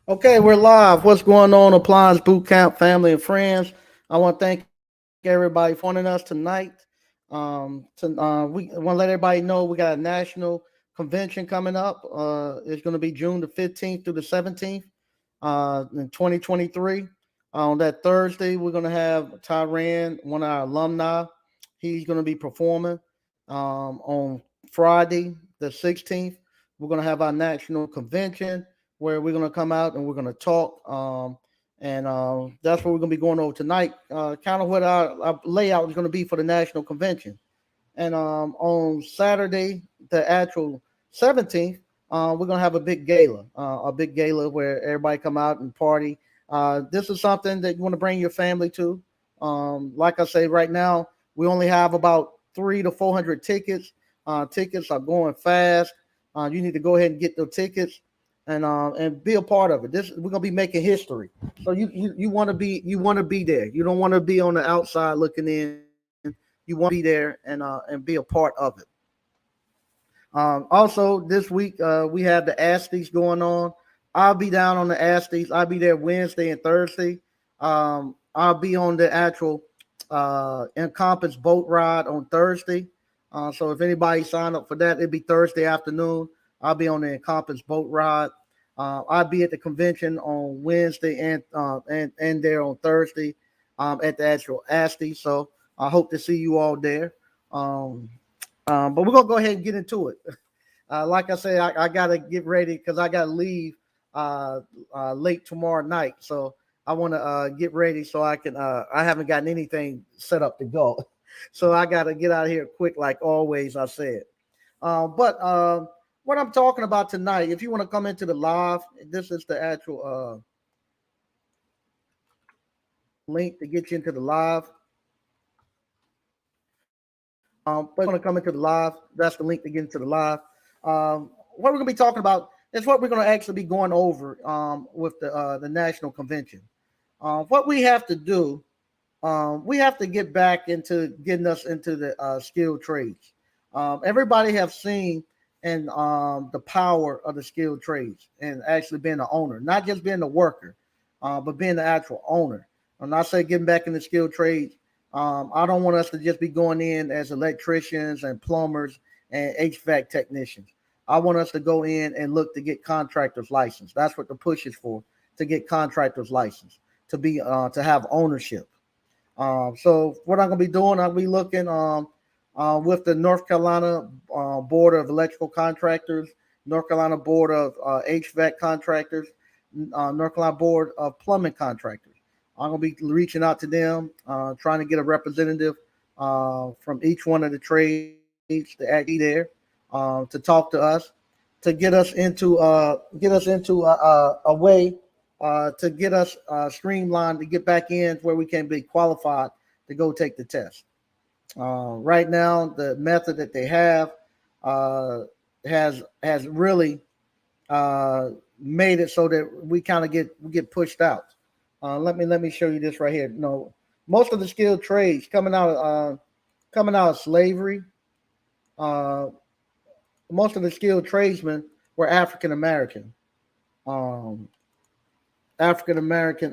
Okay, we're live. What's going on, Appliance Boot Camp family and friends? I want to thank everybody for joining us tonight. We want to let everybody know we got a national convention coming up. It's going to be June the 15th through the 17th in 2023. On that Thursday, we're going to have Tyran, one of our alumni. He's going to be performing. On Friday, the 16th, we're going to have our national convention where we're going to come out and we're going to talk. And That's what we're going to be going over tonight. Kind of what our layout is going to be for the national convention. And On Saturday, the actual 17th, we're gonna have a big gala where everybody come out and party. This is something that you want to bring your family to. Like I say, right now we only have about 300 to 400 tickets. Tickets are going fast. You need to go ahead and get the tickets and be a part of it. This we're gonna be making history. So you want to be there. You don't want to be on the outside looking in. You want to be there and be a part of it. Also, this week we have the Asties going on. I'll be down on the Asties. I'll be there Wednesday and Thursday. I'll be on the actual Encompass boat ride on Thursday. So if anybody sign up for that, it'll be Thursday afternoon. I'll be on the Encompass boat ride. I'll be at the convention on Wednesday and there on Thursday at the actual Asties. So I hope to see you all there. Um, but we're gonna go ahead and get into it. Like I said, I gotta get ready because I gotta leave late tomorrow night. So I want to get ready so I can. I haven't gotten anything set up to go, so I gotta get out of here quick, like always. I said. But What I'm talking about tonight, if you want to come into the live, this is the actual link to get you into the live. But if you want to come into the live, that's the link to get into the live. What we're going to be talking about is what we're going to actually be going over with the national convention. What we have to do, we have to get back into getting us into the skilled trades. Everybody have seen and the power of the skilled trades and actually being the owner, not just being the worker, but being the actual owner. When I say getting back in the skilled trades, I don't want us to just be going in as electricians and plumbers and HVAC technicians. I want us to go in and look to get contractors license. That's what the push is for, to get contractors license, to have ownership. So what I'm gonna be doing, I'll be looking with the North Carolina Board of Electrical Contractors, North Carolina Board of HVAC Contractors, North Carolina Board of Plumbing Contractors. I'm gonna be reaching out to them, trying to get a representative from each one of the trades to actually be there to talk to us, to get us into a way to get us streamlined to get back in where we can be qualified to go take the test. Right now, the method that they have uh, has really made it so that we kind of get pushed out. Let me show you this right here. No, most of the skilled trades coming out of slavery. Uh, Most of the skilled tradesmen were African American. Um, African American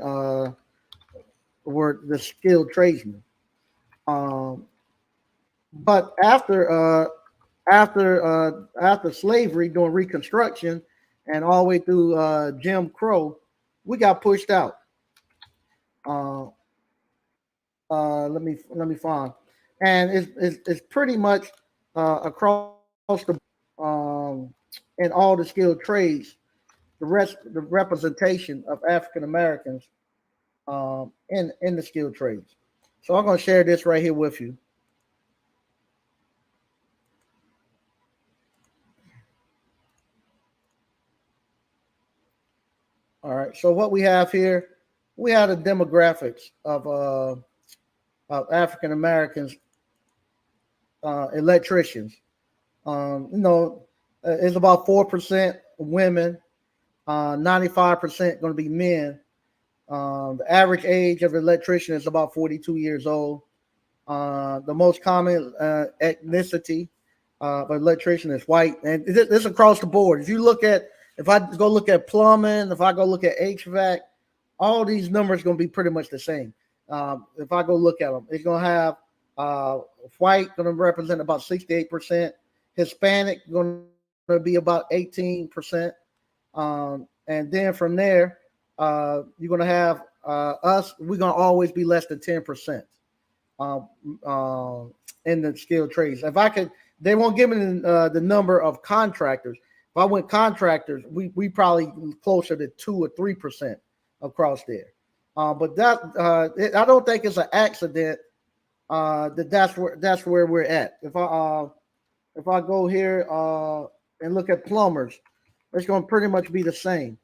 were the skilled tradesmen. Um, but after slavery during Reconstruction and all the way through Jim Crow, we got pushed out. Uh, let me find, and it's pretty much across the in all the skilled trades, the representation of African Americans in the skilled trades. So I'm going to share this right here with you. All right. So what we have here, we have the demographics of African Americans electricians. You know, it's about 4% women, 95% going to be men. The average age of an electrician is about 42 years old. The most common ethnicity of an electrician is white, and this across the board. If you look at If I go look at plumbing, if I go look at HVAC, all these numbers going to be pretty much the same. If I go look at them, it's going to have uh, white going to represent about 68%, Hispanic going to be about 18%, and then from there, you're going to have us. We're going to always be less than 10%. Um, uh, in the skilled trades. If I could, they won't give me the number of contractors. If I went contractors, we probably closer to 2 or 3% across there. But I don't think it's an accident that's where we're at. If I go here and look at plumbers, it's going to pretty much be the same.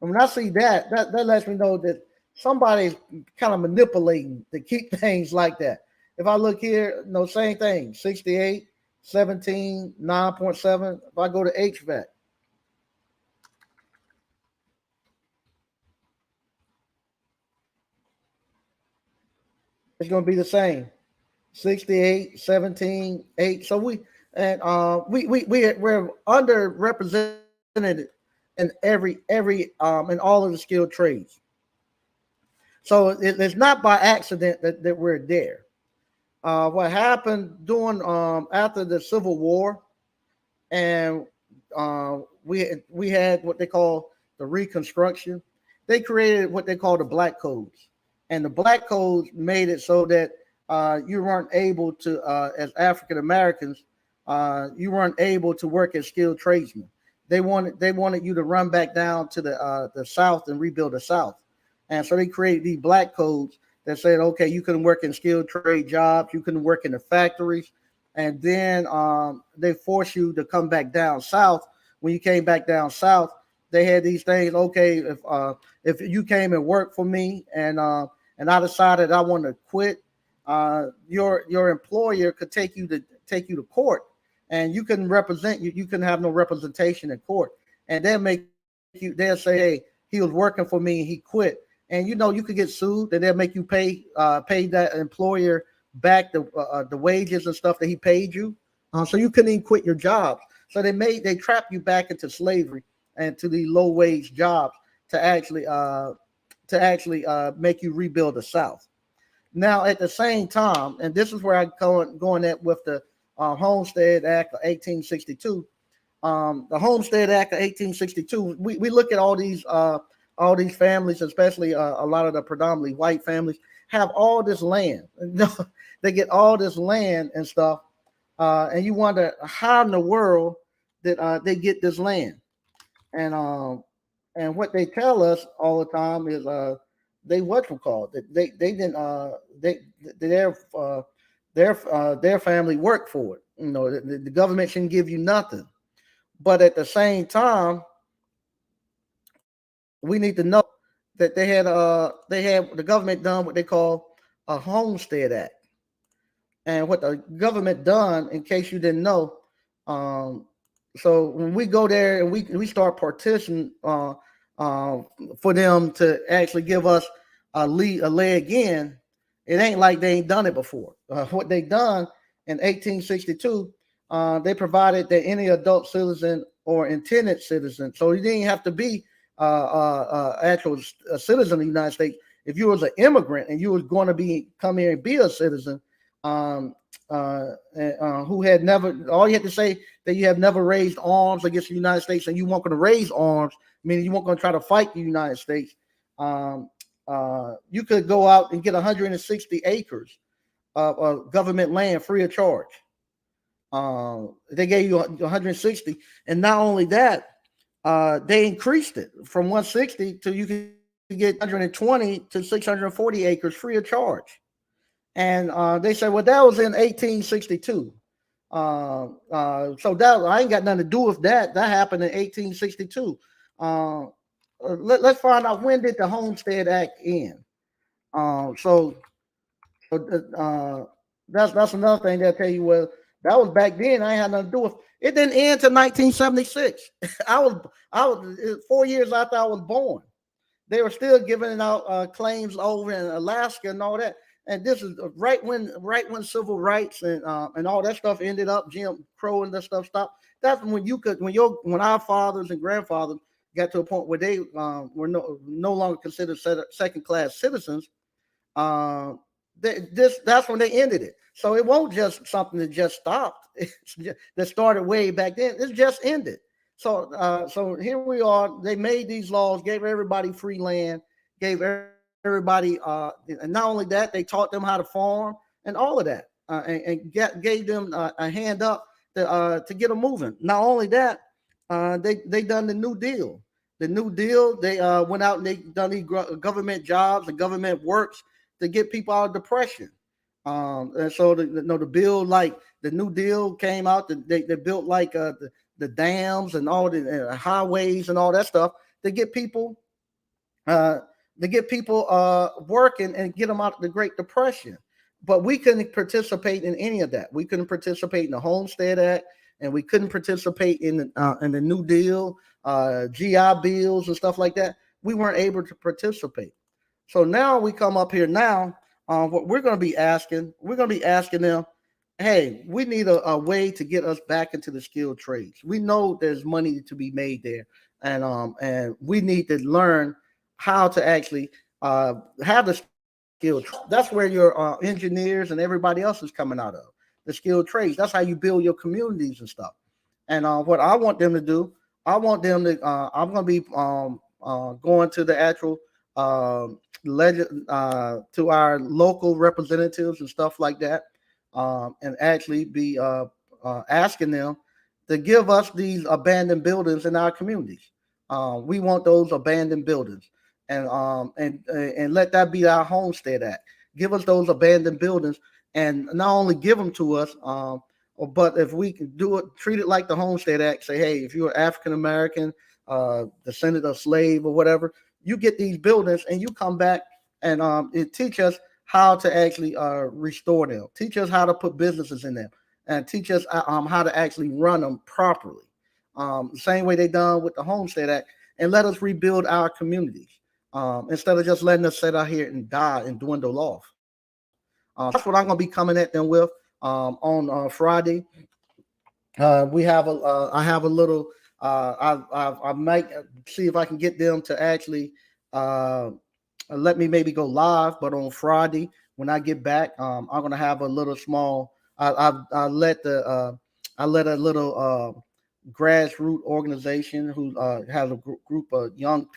And when I see that lets me know that somebody's kind of manipulating to keep things like that. If I look here, no, same thing, 68, 17, 9.7. If I go to HVAC, it's going to be the same, 68, 17, 8. So we're underrepresented in in all of the skilled trades. So it's not by accident that we're there. What happened during after the Civil War, and we had what they call the Reconstruction. They created what they call the Black Codes, and the Black Codes made it so that you weren't able to, as African Americans, you weren't able to work as skilled tradesmen. They wanted you to run back down to the South and rebuild the South, and so they created these Black Codes that said, okay, you can work in skilled trade jobs, you can work in the factories, and then they force you to come back down south. When you came back down south, they had these things. Okay, if you came and worked for me, and I decided I want to quit, your employer could take you to court, and you couldn't represent you. You couldn't have no representation in court, and they'll say, hey, he was working for me, and he quit. And you could get sued, and they'll make you pay that employer back the wages and stuff that he paid you. So you couldn't even quit your jobs. So they trapped you back into slavery and to the low wage jobs to actually make you rebuild the South. Now at the same time, and this is where I going at with the Homestead Act of 1862. The Homestead Act of 1862. We look at all these families, especially a lot of the predominantly white families, have all this land. They get all this land and stuff, and you wonder how in the world did they get this land? And what they tell us all the time is they what we call it. They didn't they their family worked for it. The government shouldn't give you nothing, but at the same time, we need to know that they had the government done what they call a Homestead Act. And what the government done, in case you didn't know, so when we go there and we start partitioning for them to actually give us a leg in, it ain't like they ain't done it before. What they done in 1862, they provided that any adult citizen or intended citizen, so you didn't have to be actual citizen of the United States. If you was an immigrant and you was going to come here and be a citizen, who had never, all you had to say that you have never raised arms against the United States, and you weren't going to raise arms, meaning you weren't going to try to fight the United States. You could go out and get 160 acres of government land free of charge. They gave you 160, and not only that, they increased it from 160 to you can get 120 to 640 acres free of charge. And they said, well, that was in 1862. So that I ain't got nothing to do with that. That happened in 1862. Let's find out, when did the Homestead Act end? So that's another thing they'll tell you. Well, that was back then. I ain't had nothing to do with it. Didn't end until 1976. I was 4 years after I was born. They were still giving out claims over in Alaska and all that. And this is right when civil rights and all that stuff ended up, Jim Crow and that stuff stopped. That's when when our fathers and grandfathers got to a point where they were no longer considered second class citizens, uh, that's when they ended it. So it won't just something that just stopped. That started way back then. It's just ended. So here we are. They made these laws, gave everybody free land, gave everybody, and not only that, they taught them how to farm and all of that, gave them a hand up to get them moving. Not only that, they done the New Deal. The New Deal. They went out and they done these government jobs and government works to get people out of depression. And so the bill, like the New Deal came out, they built like the dams and all the highways and all that stuff to get people uh, working and get them out of the Great Depression. But we couldn't participate in any of that. We couldn't participate in the Homestead Act, and we couldn't participate in the New Deal, GI bills and stuff like that. We weren't able to participate. So now we come up here now. What we're going to be asking them, hey, we need a way to get us back into the skilled trades. We know there's money to be made there, and we need to learn how to actually have the skilled. That's where your engineers and everybody else is coming out of the skilled trades. That's how you build your communities and stuff. And what I want them to do, I want them to. I'm going to be going to the actual to our local representatives and stuff like that, and actually be asking them to give us these abandoned buildings in our communities. We want those abandoned buildings, and let that be our Homestead Act. Give us those abandoned buildings, and not only give them to us, but if we can do it, treat it like the Homestead Act. Say, hey, if you're African American, descendant of slave or whatever, you get these buildings and you come back and it teach us how to actually restore them, teach us how to put businesses in them, and teach us how to actually run them properly. Same way they done with the Homestead Act, and let us rebuild our communities instead of just letting us sit out here and die and dwindle off. So that's what I'm going to be coming at them with on Friday. We have I have a little. I might see if I can get them to actually let me maybe go live, but on Friday when I get back, I'm gonna have a little small. I let I let a little grassroots organization who has a group of young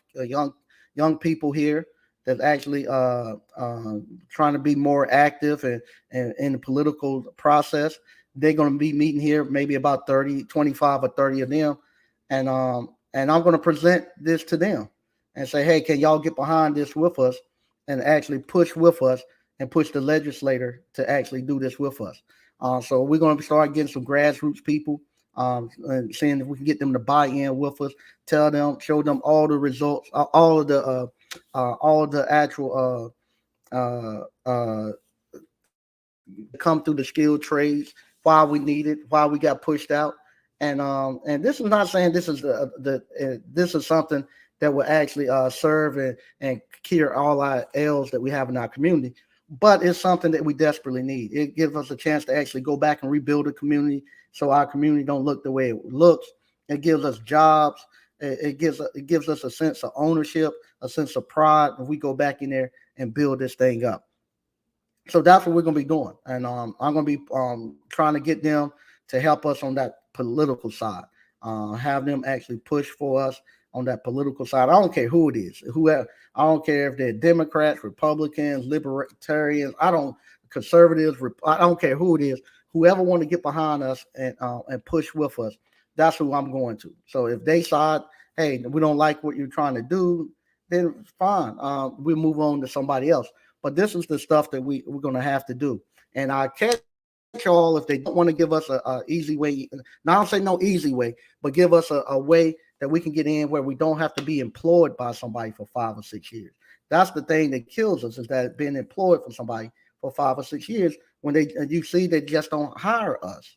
people here that's actually trying to be more active and in the political process. They're going to be meeting here, maybe about 30, 25 or 30 of them, and I'm going to present this to them and say, hey, can y'all get behind this with us and actually push with us and push the legislator to actually do this with us. So we're going to start getting some grassroots people and seeing if we can get them to buy in with us, tell them, show them all the results, all of the actual come through the skilled trades, why we need it, why we got pushed out, and this is not saying this is this is something that will actually serve and cure all our ills that we have in our community, but it's something that we desperately need. It gives us a chance to actually go back and rebuild a community so our community don't look the way it looks. It gives us jobs. It gives us a sense of ownership, a sense of pride if we go back in there and build this thing up. So that's what we're going to be doing, and I'm going to be trying to get them to help us on that political side, have them actually push for us on that political side. I don't care who it is, whoever. I don't care if they're Democrats, Republicans, Libertarians. Conservatives. I don't care who it is. Whoever want to get behind us and push with us, that's who I'm going to. So if they decide, hey, we don't like what you're trying to do, then fine. We move on to somebody else. But this is the stuff that we're going to have to do. And I catch y'all if they don't want to give us a easy way. Now, I don't say no easy way, but give us a way that we can get in where we don't have to be employed by somebody for 5 or 6 years. That's the thing that kills us, is that being employed for somebody for 5 or 6 years, when you see they just don't hire us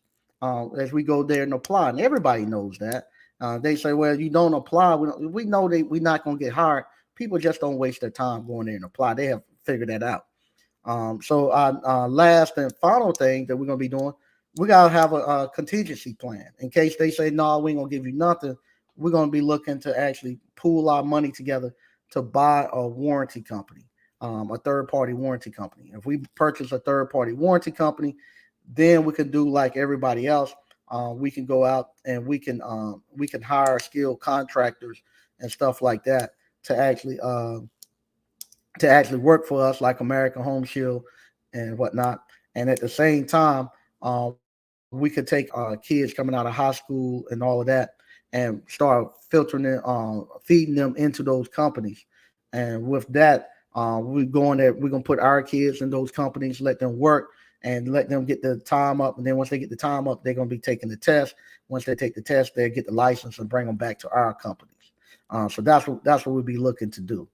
as we go there and apply. And everybody knows that. They say, well, you don't apply. We know we're not going to get hired. People just don't waste their time going there and apply. They have figured that out. So our last and final thing that we're going to be doing, we got to have a contingency plan in case they say, no, we ain't going to give you nothing. we're going to be looking to actually pool our money together to buy a warranty company, a third party warranty company. If we purchase a third party warranty company, then we can do like everybody else. We can go out and we can hire skilled contractors and stuff like that to actually work for us, like American Home Shield and whatnot. And at the same time, we could take kids coming out of high school and all of that and start filtering it, feeding them into those companies. And with that, we're going there. We're gonna put our kids in those companies, let them work, and let them get the time up. And then once they get the time up, they're gonna be taking the test. Once they take the test, they get the license and bring them back to our companies. So that's what we'll be looking to do.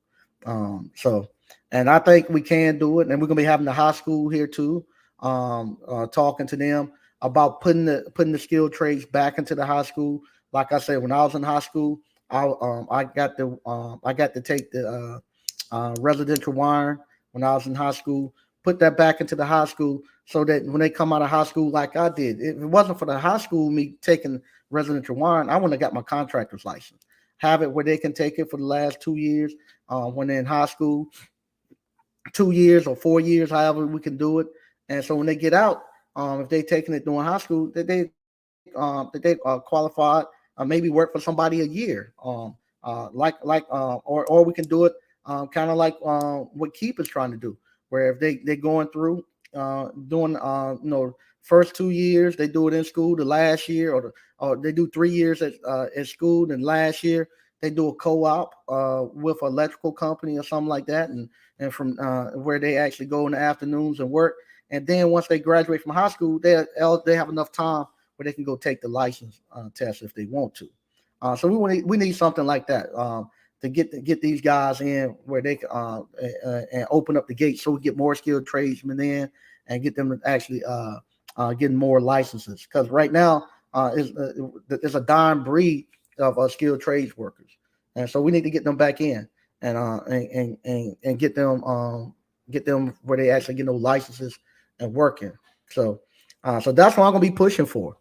So, and I think we can do it. And we're gonna be having the high school here too, talking to them about putting the skilled trades back into the high school. Like I said, when I was in high school, I got to take the residential wiring when I was in high school. Put that back into the high school so that when they come out of high school, like I did, if it wasn't for the high school me taking residential wiring, I wouldn't have got my contractor's license. Have it where they can take it for the last 2 years when they're in high school, 2 years or 4 years, however we can do it. And so when they get out, if they taking it during high school, that they qualified, maybe work for somebody a year, or we can do it kind of like what Keepe is trying to do, where if they're going through doing first 2 years they do it in school, the last year or they do 3 years at school, and last year they do a co-op with an electrical company or something like that, and from where they actually go in the afternoons and work. And then once they graduate from high school, they have enough time where they can go take the license test if they want to. So we need something like that to get these guys in where they can and open up the gates so we get more skilled tradesmen in and get them to actually getting more licenses. Because right now there's a dying breed of skilled trades workers, and so we need to get them back in and get them where they actually get those licenses and working. So so that's what I'm gonna be pushing for.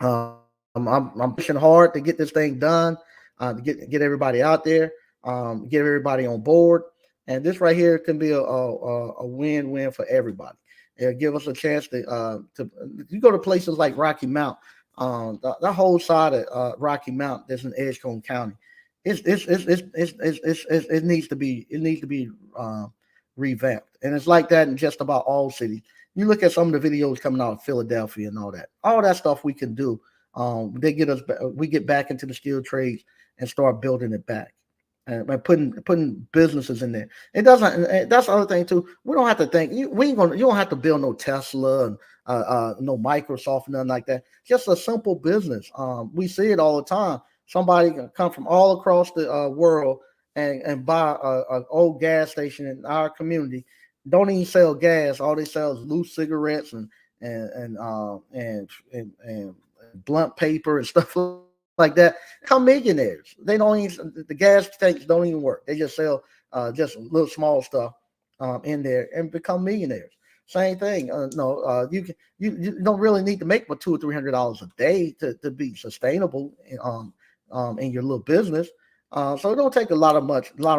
I'm pushing hard to get this thing done, to get everybody out there, get everybody on board, and this right here can be a win-win for everybody. It'll give us a chance to you go to places like Rocky Mount, the whole side of Rocky Mount that's in Edgecombe County. It needs to be revamped, and it's like that in just about all cities. You look at some of the videos coming out of Philadelphia and all that stuff we can do. We get back into the skilled trades and start building it back, and by putting businesses in there. It doesn't. That's the other thing too. We don't have to think. You don't have to build no Tesla and no Microsoft, nothing like that. Just a simple business. We see it all the time. Somebody can come from all across the world and buy a old gas station in our community. Don't even sell gas. All they sell is loose cigarettes and blunt paper and stuff like that. Become millionaires. They don't even the gas tanks don't even work. They just sell just little small stuff in there and become millionaires. Same thing. No, you don't really need to make but $200 or $300 a day to be sustainable in your little business. So it don't take a lot of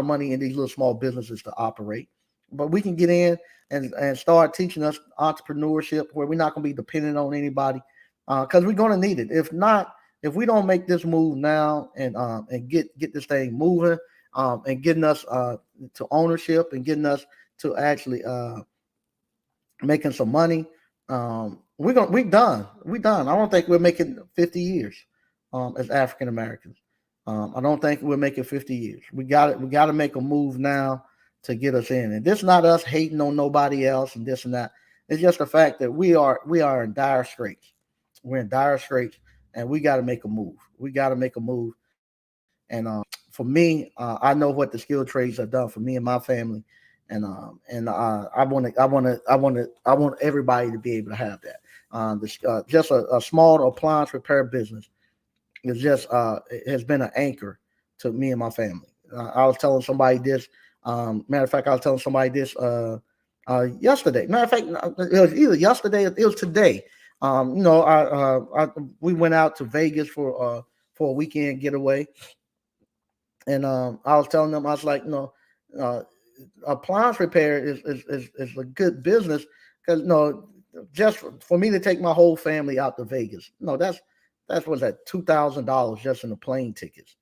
money in these little small businesses to operate. But we can get in and start teaching us entrepreneurship where we're not going to be dependent on anybody, because we're going to need it. If we don't make this move now and get this thing moving and getting us to ownership and getting us to actually making some money, we done. I don't think we're making 50 years as African Americans. I don't think we're making 50 years. We got it. We got to make a move now to get us in. And this is not us hating on nobody else and this and that. It's just the fact that we are in dire straits. We're in dire straits, and we got to make a move. We got to make a move. And for me, I know what the skilled trades have done for me and my family, and I want everybody to be able to have that. Just a small appliance repair business is just it has been an anchor to me and my family. I was telling somebody this. Matter of fact, I was telling somebody this yesterday. Matter of fact, it was either yesterday or it was today. We went out to Vegas for for a weekend getaway. And I was telling them, I was like, uh, appliance repair is a good business because just for me to take my whole family out to Vegas, that's what's that $2,000 just in the plane tickets,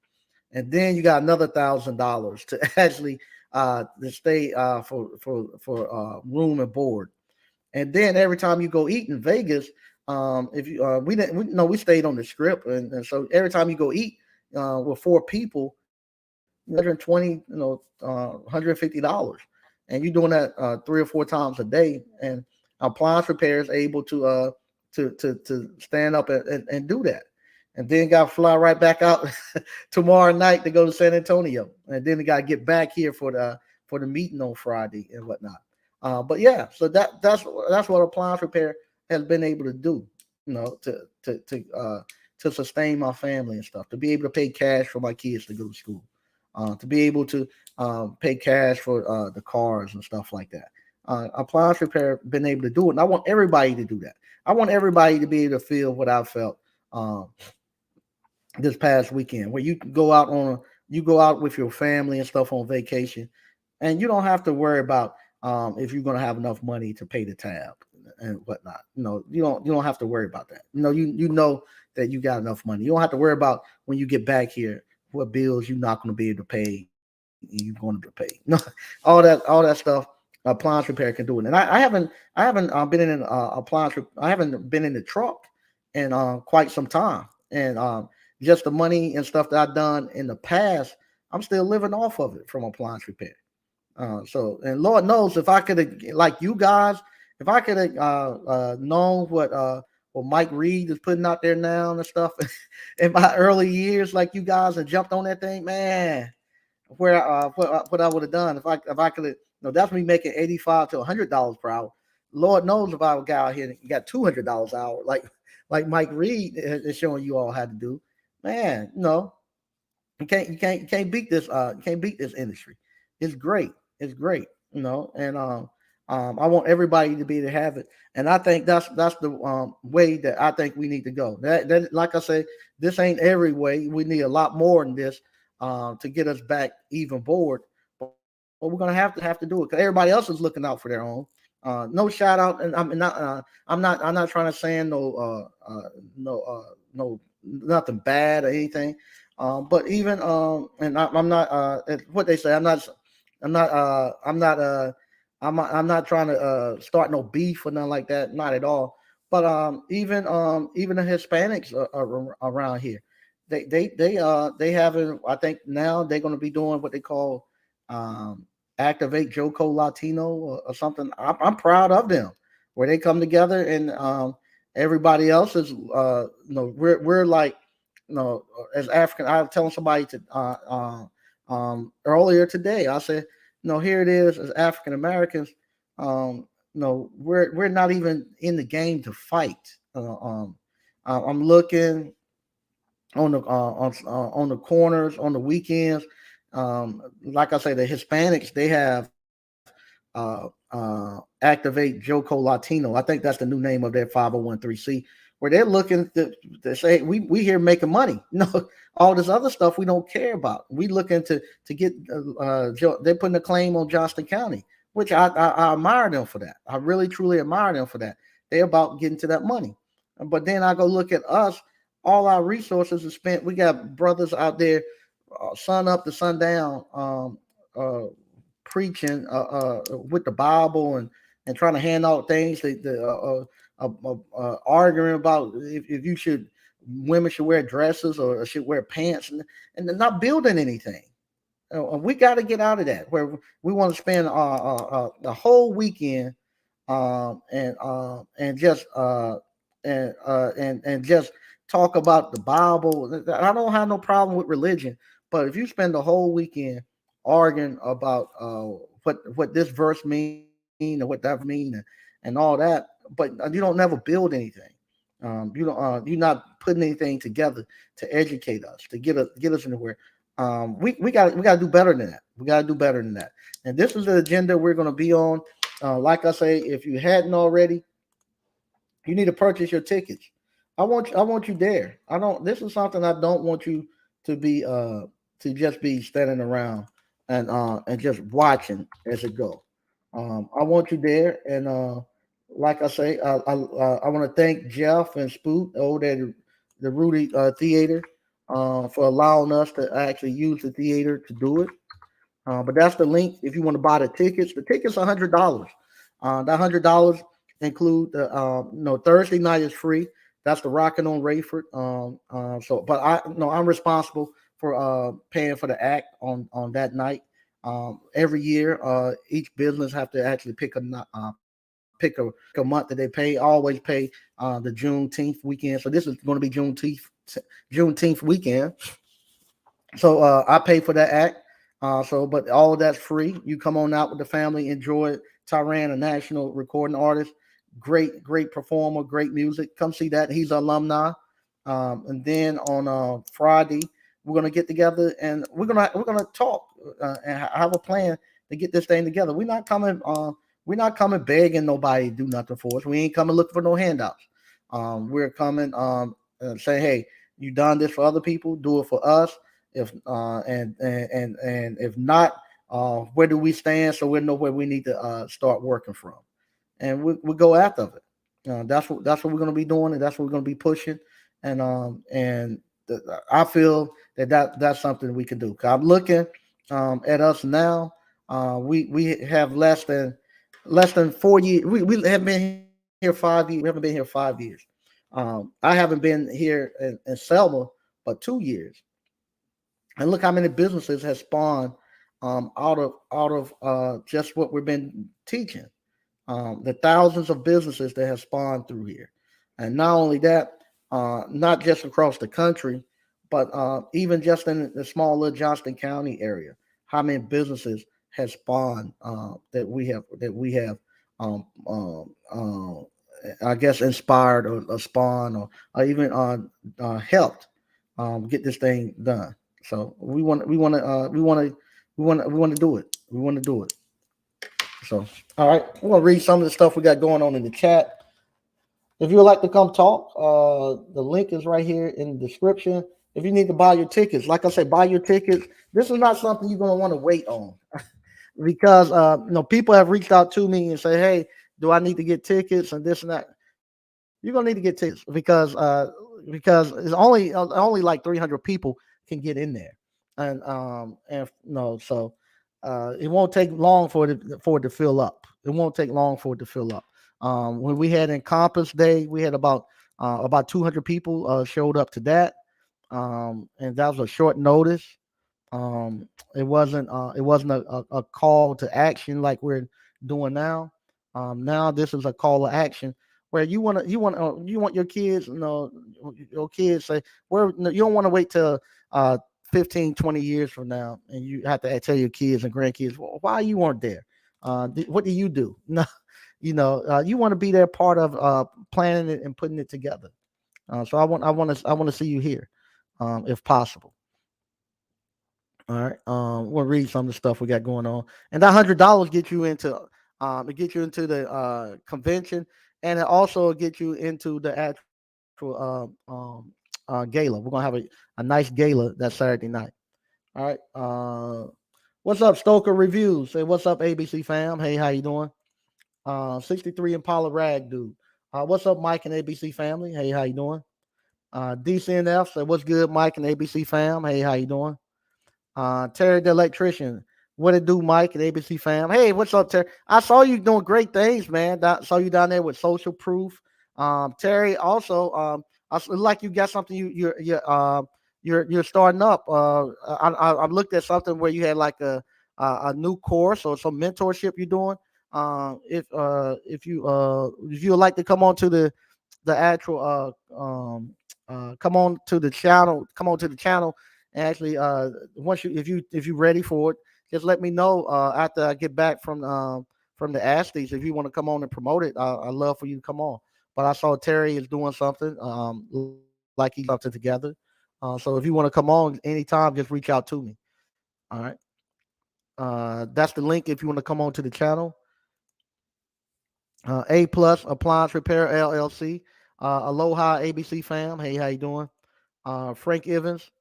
and then you got another $1,000 to actually to stay for room and board, and then every time you go eat in Vegas, if you we didn't we, no we stayed on the strip, and so every time you go eat with four people, 120, $150, and you're doing that 3 or 4 times a day. And appliance repair is able to stand up and do that, and then got to fly right back out tomorrow night to go to San Antonio, and then they got to get back here for the meeting on Friday and whatnot. But yeah, so that's what appliance repair has been able to do, to sustain my family and stuff, to be able to pay cash for my kids to go to school, to be able to pay cash for the cars and stuff like that. Appliance repair been able to do it, and I want everybody to do that. I want everybody to be able to feel what I felt um, this past weekend, where you can go out you go out with your family and stuff on vacation, and you don't have to worry about if you're going to have enough money to pay the tab and whatnot. You don't have to worry about that. You know that you got enough money. You don't have to worry about when you get back here what bills you're not going to be able to pay. You're going to pay. No, all that stuff. Appliance repair can do it. And I haven't been in an appliance. I haven't been in the truck in quite some time. And just the money and stuff that I've done in the past, I'm still living off of it from appliance repair. And Lord knows if I could have, like you guys, if I could have known what Mike Reed is putting out there now and stuff in my early years, like you guys, and jumped on that thing, man, what I would have done if I could have, that's me making $85 to $100 per hour. Lord knows if I would got out here and got $200 an hour, like Mike Reed is showing you all how to do, man. You can't beat this. You can't beat this industry. It's great. It's great. And I want everybody to be able to have it. And I think that's the way that I think we need to go. That like I say, this ain't every way. We need a lot more than this to get us back even board. But we're gonna have to do it because everybody else is looking out for their own. No shout out, and I'm not trying to say no nothing bad or anything. But even and I'm not what they say. I'm not I'm not I'm not trying to start no beef or nothing like that. Not at all. But even the Hispanics are around here, they having, I think now they're going to be doing what they call activate Joco Latino or something. I'm proud of them, where they come together and everybody else is we're like, as African. I was telling somebody to earlier today. I said, here it is as African Americans. We're not even in the game to fight. I'm looking on the corners on the weekends. Like I say, the Hispanics, they have Activate Joco Latino. I think that's the new name of their 501c, where they're looking to say we here making money. All this other stuff we don't care about. We looking to get. They're putting a claim on Johnston County, which I admire them for that. I really truly admire them for that. They're about getting to that money. But then I go look at us. All our resources are spent. We got brothers out there, sun up to sundown, preaching with the Bible and trying to hand out things. Arguing about if you should, women should wear dresses or should wear pants, and they're not building anything. We got to get out of that where we want to spend the whole weekend and just talk about the Bible. I don't have no problem with religion, but if you spend the whole weekend arguing about what this verse mean and what that mean and all that, but you don't never build anything. You're not putting anything together to educate us, to get us anywhere. We got to do better than that. We got to do better than that. And this is the agenda we're going to be on. Like I say, if you hadn't already, you need to purchase your tickets. I want you there. I don't. This is something I don't want you to be to just be standing around and just watching as it go. I want you there, and like I say, I want to thank Jeff and Spoot over there, the Rudy Theater, for allowing us to actually use the theater to do it. But that's the link if you want to buy the tickets. The tickets are $100. That $100 include the Thursday night is free. That's the Rockin' on Rayford. But I'm responsible for paying for the act on that night. Every year, each business have to actually pick a month that they pay. Always pay the Juneteenth weekend. So this is going to be Juneteenth weekend. So I pay for that act. But all of that's free. You come on out with the family, enjoy it. Tyran, a national recording artist, great performer, great music. Come see that. He's an alumni. And then on Friday, we're gonna get together and we're gonna talk and have a plan to get this thing together. We're not coming. We're not coming begging nobody to do nothing for us. We ain't coming looking for no handouts. We're coming saying, hey, you done this for other people, do it for us. If and if not, where do we stand? So we know where we need to start working from, and we go after it. That's what we're going to be doing, and that's what we're going to be pushing. And I feel that's something we can do. 'Cause I'm looking at us now. We have less than 4 years. We have been here 5 years. We haven't been here 5 years. I haven't been here in Selma but 2 years, and look how many businesses has spawned out of just what we've been teaching. The thousands of businesses that have spawned through here, and not only that, not just across the country, but even just in the small little Johnston County area, how many businesses has spawned that we have um, um, uh, I guess inspired or spawned or even helped get this thing done. So we want to do it. We want to do it. So all right, I'm gonna read some of the stuff we got going on in the chat. If you would like to come talk, the link is right here in the description. If you need to buy your tickets, like I said, buy your tickets. This is not something you're gonna want to wait on because people have reached out to me and say, "Hey, do I need to get tickets and this and that?" You're gonna need to get tickets because it's only like 300 people can get in there, and no, so it won't take long for it to fill up. It won't take long for it to fill up. When we had Encompass Day, we had about 200 people showed up to that, and that was a short notice. It wasn't a call to action like we're doing now. Now this is a call to action where you want your kids, your kids say where no, you don't want to wait till 15, 20 years from now and you have to tell your kids and grandkids, well, why you weren't there. What do you do? No, you want to be there part of planning it and putting it together. So I want to see you here, if possible. All right. We'll read some of the stuff we got going on, and that $100 get you into the convention, and it also get you into the actual gala. We're gonna have a nice gala that Saturday night. All right. What's up, Stoker Reviews? Say what's up, ABC fam. Hey, how you doing? 63 Impala Rag dude. What's up, Mike and ABC family? Hey, how you doing? DCNF. Say what's good, Mike and ABC fam. Hey, how you doing? Terry the electrician. What it do, Mike and ABC fam? Hey, what's up, Terry? I saw you doing great things, man. Saw you down there with social proof. Terry, also, like you got something you're starting up. I looked at something where you had like a new course or some mentorship you're doing. If you would like to come on to the actual come on to the channel. And actually, once if you ready for it, just let me know after I get back from the Ashley's. If you want to come on and promote it, I'd love for you to come on. But I saw Terry is doing something, like he's something together. So if you want to come on anytime, just reach out to me. All right. That's the link if you want to come on to the channel. A plus Appliance Repair LLC. Aloha ABC fam. Hey, how you doing? Frank Evans.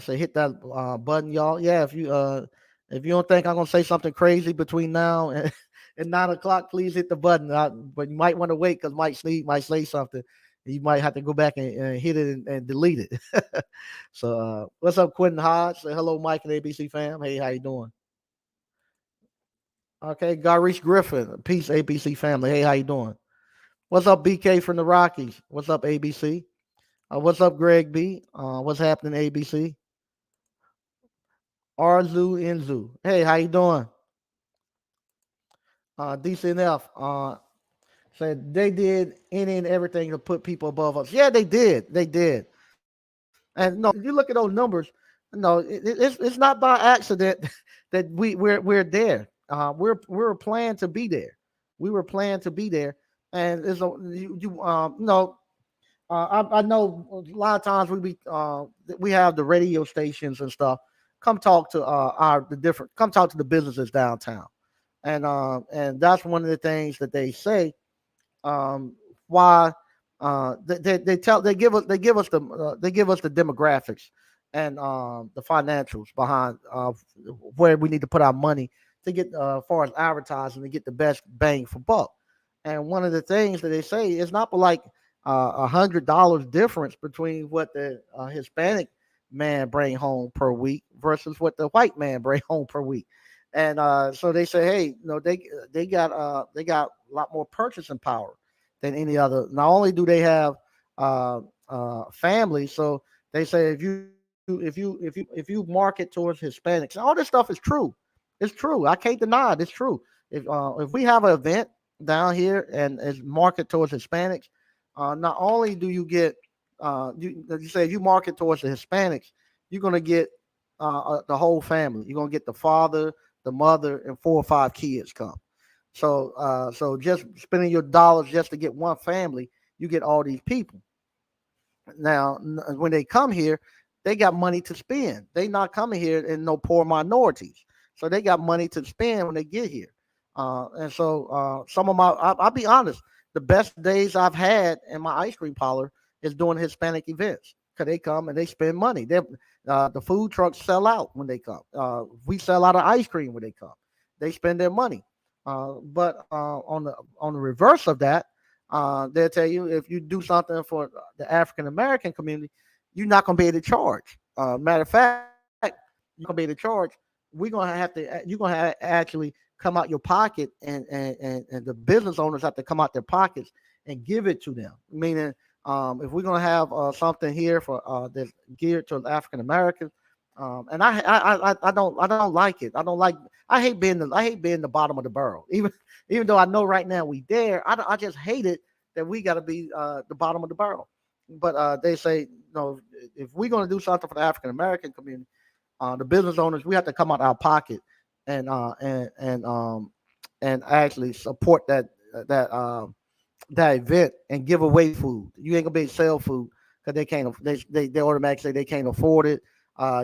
Say hit that button, y'all. Yeah, if you don't think I'm gonna say something crazy between now and, and 9 o'clock, please hit the button. But you might want to wait because Mike Sneed might say something. You might have to go back and hit it and delete it. So what's up, Quentin Hodge? Say hello, Mike and ABC fam. Hey, how you doing? Okay, Garish Griffin. Peace, ABC family. Hey, how you doing? What's up, BK from the Rockies? What's up, ABC? What's up, Greg B? What's happening, ABC? Arzu Inzu. Hey, how you doing? DCNF said they did any and everything to put people above us. Yeah, they did. They did. And no, if you look at those numbers, no, it's not by accident that we're there. We're planned to be there. We were planned to be there, and it's a I know a lot of times we have the radio stations and stuff. Come talk to come talk to the businesses downtown, and that's one of the things that they say. Why they give us the demographics and the financials behind where we need to put our money to get as far as advertising to get the best bang for buck. And one of the things that they say is not like $100 difference between what the Hispanic man bring home per week versus what the white man bring home per week. And so they say, hey, they got a lot more purchasing power than any other. Not only do they have families, so they say if you market towards Hispanics, all this stuff is true. It's true. I can't deny it. It's true. If we have an event down here and it's market towards Hispanics, not only do you get you say if you market towards the Hispanics, you're gonna get the whole family. You're gonna get the father, the mother, and 4 or 5 kids come. So just spending your dollars just to get one family, you get all these people. Now, when they come here, they got money to spend. They not coming here in no poor minorities, so they got money to spend when they get here. And so some of I'll be honest, the best days I've had in my ice cream parlor is doing Hispanic events because they come and they spend money. The food trucks sell out when they come. We sell out of ice cream when they come. They spend their money. But on the reverse of that, they'll tell you if you do something for the African American community, you're not gonna be able to charge. Matter of fact, you're gonna be able to charge. We're gonna have to. You're gonna actually come out your pocket, and the business owners have to come out their pockets and give it to them. Meaning, if we're gonna have something here for that's geared to African Americans, and I don't like it. I hate being the bottom of the barrel. Even though I know right now we there, I just hate it that we got to be the bottom of the barrel. But they say, if we're going to do something for the African American community, the business owners, we have to come out our pocket and and actually support that event and give away food. You ain't gonna be able to sell food because they can't. They automatically say they can't afford it.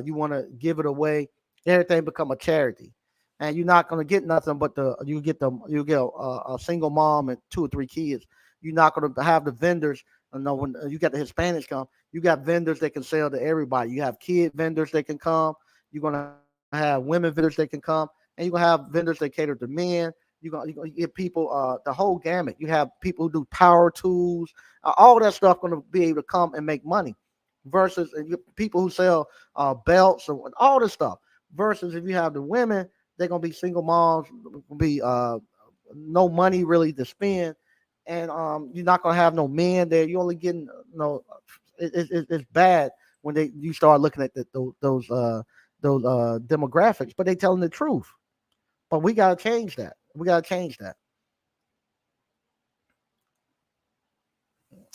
You want to give it away. Everything become a charity, and you're not gonna get nothing but you get a single mom and 2 or 3 kids. You're not gonna have the vendors. When you got the Hispanics come, you got vendors that can sell to everybody. You have kid vendors that can come. You're gonna have women vendors that can come, and you're gonna have vendors that cater to men. You're gonna get people the whole gamut. You have people who do power tools, all that stuff gonna be able to come and make money. Versus people who sell belts and all this stuff. Versus if you have the women, they're gonna be single moms, be no money really to spend, and you're not gonna have no men there. You're only getting it's bad when you start looking at those demographics, but they telling the truth. But we gotta change that. We gotta change that.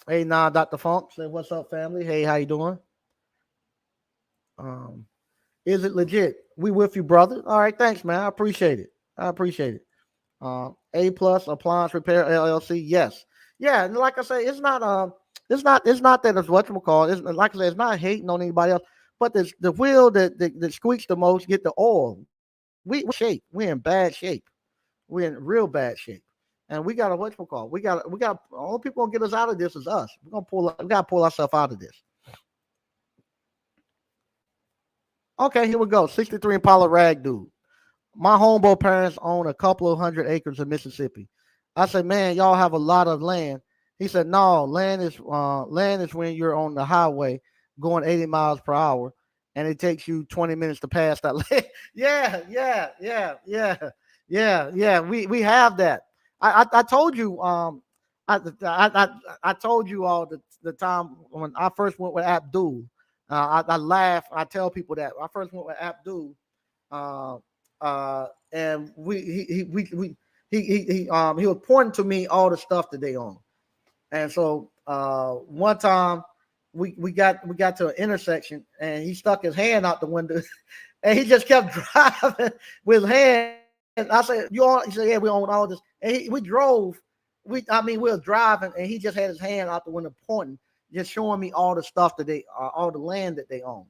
Hey, now Dr. Funk, say what's up, family. Hey, how you doing? Um, is it legit? We with you, brother. All right, thanks, man. I appreciate it. I appreciate it. A plus Appliance Repair LLC. Yes, yeah. And like I say, it's not that it's what you call. It's like I say, it's not hating on anybody else, but the wheel that squeaks the most get the oil. We shape. We're in bad shape. We're in real bad shape. and we got a what's call. We got all people gonna get us out of this is us. We gotta pull ourselves out of this. Okay, here we go. 63 Impala Rag Dude. My homeboy parents own a couple of 100 acres in Mississippi. I said, man, y'all have a lot of land. He said, no, land is when you're on the highway going 80 miles per hour, and it takes you 20 minutes to pass that land. Yeah, yeah. We have that. I told you I told you all the time when I first went with Abdul. I laugh. I tell people that I first went with Abdul. Uh, and he was pointing to me all the stuff that they own. And so one time we got to an intersection, and he stuck his hand out the window, and he just kept driving with his hand. I said, "You all?" He said, "Yeah, we own all this." And we drove. We were driving, and he just had his hand out the window pointing, just showing me all the stuff that all the land that they own.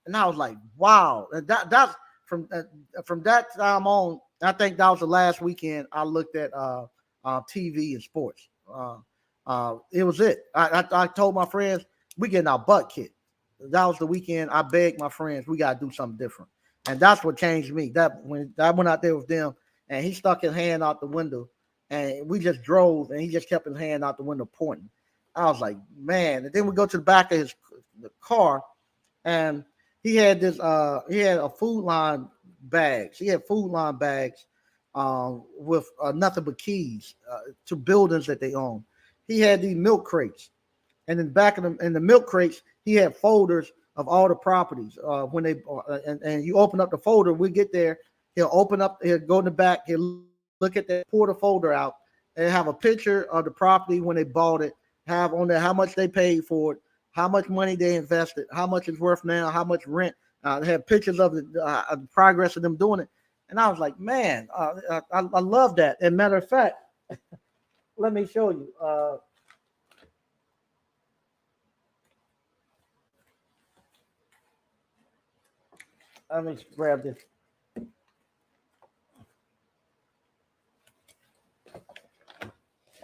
And I was like, "Wow!" And that's from that time on. I think that was the last weekend I looked at TV and sports. It was it. I told my friends we getting our butt kicked. That was the weekend I begged my friends we gotta do something different, and that's what changed me. That when I went out there with them, and he stuck his hand out the window, and we just drove, and he just kept his hand out the window pointing. I was like, man. And then we go to the back of the car, and he had he had a food line bags. He had food line bags with nothing but keys to buildings that they own. He had these milk crates, and in the back of them, in the milk crates, he had folders of all the properties. When they and you open up the folder, we get there. He'll open up. He'll go in the back. He'll look at that, pull the folder out, and have a picture of the property when they bought it. Have on there how much they paid for it, how much money they invested, how much it's worth now, how much rent. They have pictures of the progress of them doing it. And I was like, man, I love that. And matter of fact, let me show you. Let me grab this.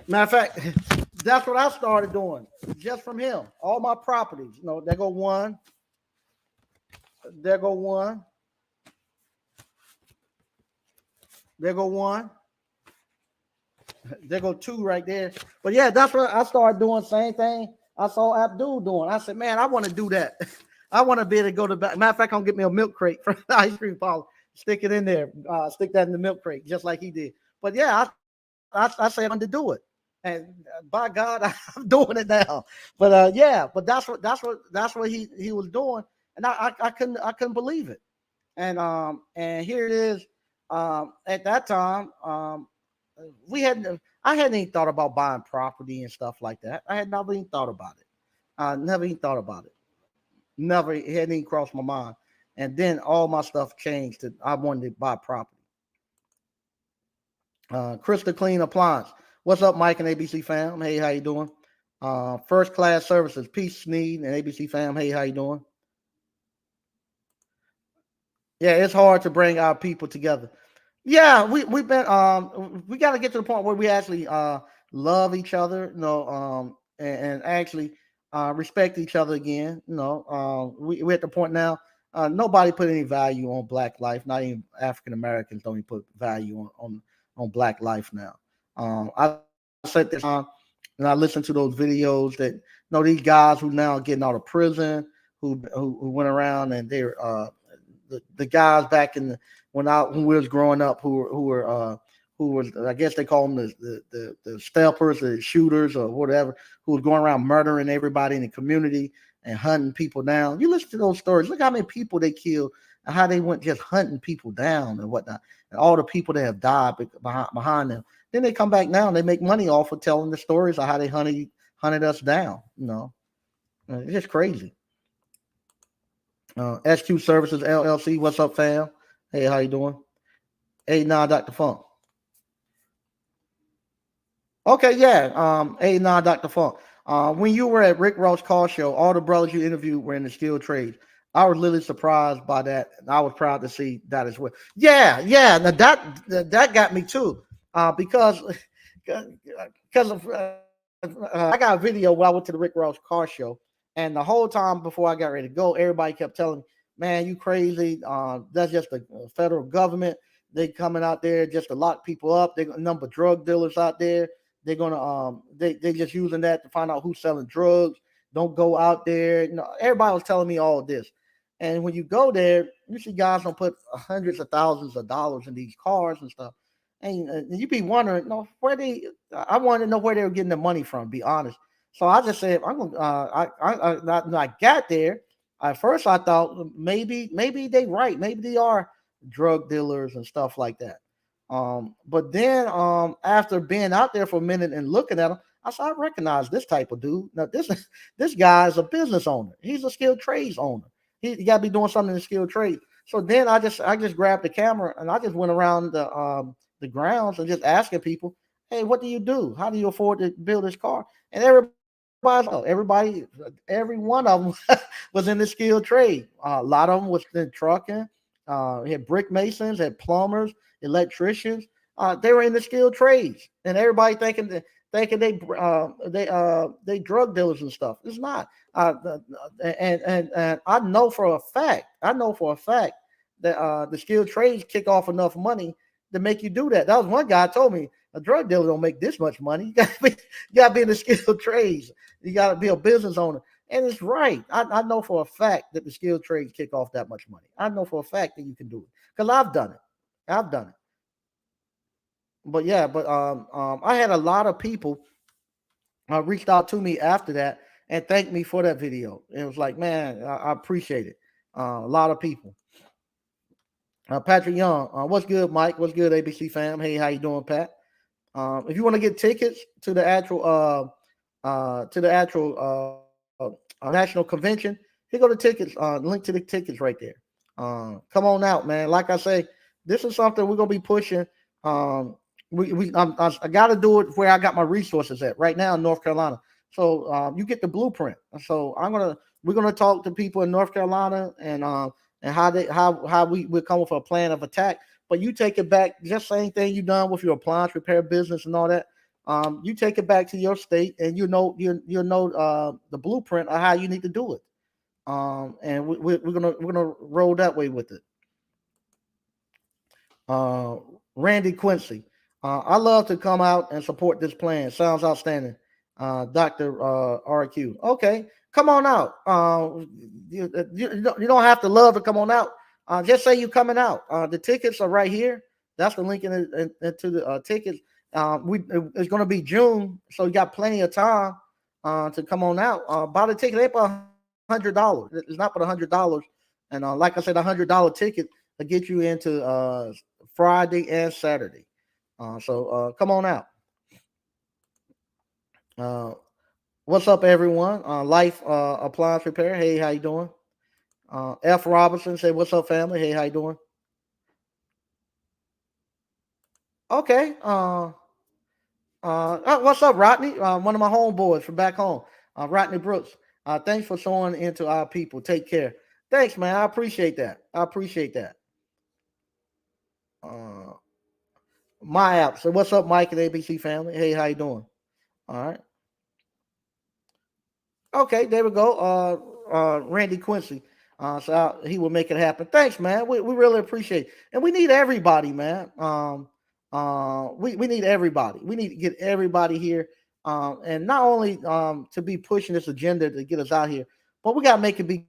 Matter of fact, that's what I started doing just from him. All my properties, there go one, there go one, there go one, there go two right there. But yeah, that's what I started doing. Same thing I saw Abdul doing. I said, man, I want to do that. I want to be able to go to back. Matter of fact, I'm gonna get me a milk crate from the ice cream parlor. Stick it in there. Stick that in the milk crate, just like he did. But yeah, I say I'm going to do it. And by God, I'm doing it now. But yeah, but that's what he was doing, and I couldn't believe it. And here it is. At that time, I hadn't even thought about buying property and stuff like that. I had never even thought about it. I never even thought about it. Never, it hadn't even crossed my mind. And then all my stuff changed to I wanted to buy property. Crystal Clean Appliance. What's up, Mike and ABC fam? Hey, how you doing? First Class Services, Peace Sneed and ABC fam. Hey, how you doing? Yeah, it's hard to bring our people together. Yeah, we've been we got to get to the point where we actually love each other, and actually respect each other again. We're at the point now. Nobody put any value on Black life. Not even African Americans don't even put value on Black life now. I said this and I listened to those videos that these guys who now are getting out of prison, who went around and they're the guys back in when we was growing up who was I guess they call them the stealthers, the shooters or whatever, who was going around murdering everybody in the community and hunting people down. You listen to those stories. Look how many people they killed and how they went just hunting people down and whatnot, and all the people that have died behind them. Then they come back now and they make money off of telling the stories of how they hunted us down. It's just crazy. SQ Services LLC, what's up, fam? Hey, how you doing? Hey, Dr. Funk. Okay, yeah. Hey, Dr. Funk. When you were at Rick Ross Car Show, all the brothers you interviewed were in the steel trades. I was literally surprised by that, and I was proud to see that as well. Yeah. Now that got me too, because because of I got a video where I went to the Rick Ross car show, and the whole time before I got ready to go, everybody kept telling me, "Man, you crazy? That's just the federal government. They coming out there just to lock people up. They got a number of drug dealers out there. They're gonna they just using that to find out who's selling drugs. Don't go out there. Everybody was telling me all this. And when you go there, you see guys don't put hundreds of thousands of dollars in these cars and stuff. And you be wondering, where they. I want to know where they were getting the money from. Be honest. So I just said, I'm gonna. I got there. At first, I thought maybe they right. Maybe they are drug dealers and stuff like that. But then after being out there for a minute and looking at them, I said, I recognize this type of dude. Now this guy is a business owner. He's a skilled trades owner. He got to be doing something in the skilled trade. So then I just grabbed the camera and I just went around the grounds and just asking people, hey, what do you do? How do you afford to build this car? And every one of them was in the skilled trade. A lot of them was in trucking. Had brick masons, had plumbers, electricians. They were in the skilled trades, and everybody thinking they drug dealers and stuff. It's not. And I know for a fact. That the skilled trades kick off enough money to make you do that. That was one guy told me a drug dealer don't make this much money. You gotta be in the skilled trades. You gotta be a business owner. And it's right. I know for a fact that the skilled trades kick off that much money. I know for a fact that you can do it because I've done it. I've done it. But yeah, I had a lot of people reached out to me after that and thanked me for that video. And it was like, man, I appreciate it. A lot of people. Patrick Young, what's good, Mike? What's good, ABC fam? Hey, how you doing, Pat? If you want to get tickets to the actual national convention, here go the tickets. Link to the tickets right there. Come on out, man. Like I say, this is something we're gonna be pushing. I got to do it where I got my resources at right now in North Carolina. So you get the blueprint. So we're gonna talk to people in North Carolina and how we come with a plan of attack. But you take it back, just same thing you done with your appliance repair business and all that. You take it back to your state, and you know the blueprint of how you need to do it. And we're gonna roll that way with it. Uh, Randy Quincy, I love to come out and support this plan. Sounds outstanding. Doctor RQ, okay, come on out. You don't have to love to come on out. Just say you're coming out. The tickets are right here. That's the link into the tickets. It's going to be June, so you got plenty of time to come on out. Buy the ticket. They put $100. It's not but $100, and like I said, $100 ticket to get you into Friday and Saturday. So come on out. What's up, everyone? Life Appliance Repair. Hey, how you doing? F. Robinson say, "What's up, family? Hey, how you doing?" Okay. What's up, Rodney? One of my homeboys from back home, Rodney Brooks. Thanks for showing into our people. Take care. Thanks, man. I appreciate that. I appreciate that. Uh, my app. So, what's up, Mike and ABC family? Hey, how you doing? All right. Okay, there we go. Randy Quincy. He will make it happen. Thanks, man. We really appreciate it. And we need everybody, man. We need everybody. We need to get everybody here. And not only to be pushing this agenda to get us out here, but we gotta make it be